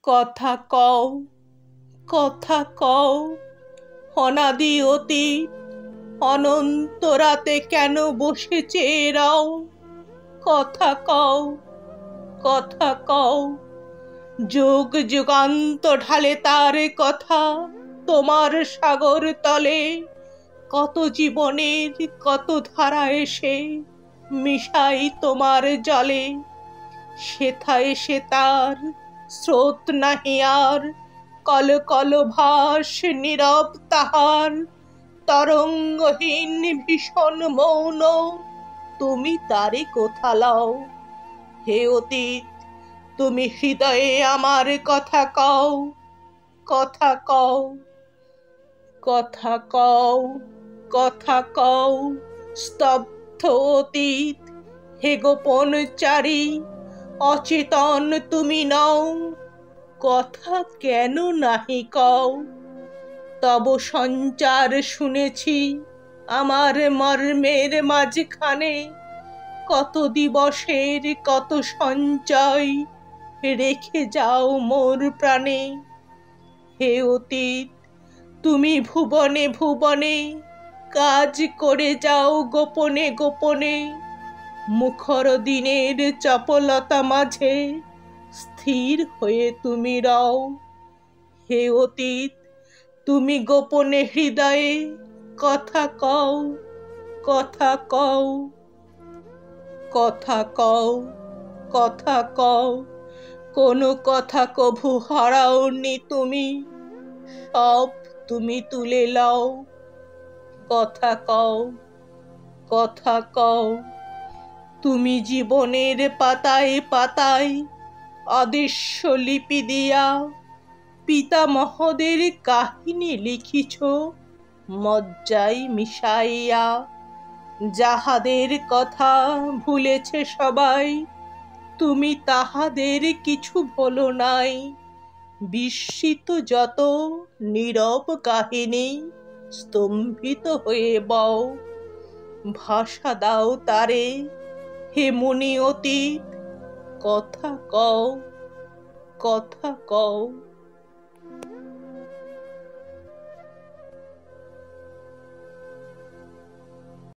কথা কও, কথা কও, অনাদি অতীত অনন্ত রাতে কেন বসে চেয়ে রও? কথা কও, কথা কও, যুগ যুগান্ত ঢালে তার কথা তোমার সাগর তলে। কত জীবনের কত ধারা এসে মিশাই তোমার জলে। সেথায় সে তার স্রোত নাহি আর, কল কল ভাস নীরব তাহার। তরঙ্গহীন ভীষণ মৌন, তুমি তারে কোথা লও? হে অতীত, তুমি হৃদয়ে আমার কথা কও, কথা কও, কথা কও, কথা কও। স্তব্ধ অতীত, হে গোপন চারি, অচেতন তুমি নও। কথা কেন নাহি কও? তব সঞ্চার শুনেছি আমার মর্মের মাঝখানে। কত দিবসের কত সঞ্চয় রেখে যাও মোর প্রাণে। হে অতীত, তুমি ভুবনে ভুবনে কাজ করে যাও গোপনে গোপনে। মুখর দিনের চপলতা মাঝে স্থির হয়ে তুমি রও। হে অতীত, তুমি গোপনে হৃদয়ে কথা কও, কথা কও, কথা কও, কথা কও। কোনো কথা কভু হারাওনি তুমি, সব তুমি তুলে লও। কথা কও, কথা কও। তুমি জীবনের পাতায় পাতায় অদৃশ্য লিপি দিয়া পিতামহদের কাহিনী লিখিছ মজ্জায় মিশাইয়া। যাহাদের কথা ভুলেছে সবাই, তুমি তাহাদের কিছু ভোলো নাই। বিস্মিত যত নীরব কাহিনী স্তম্ভিত হয়ে বও। ভাষা দাও তারে, হে মুনি অতীত, কথা কও, কথা কও।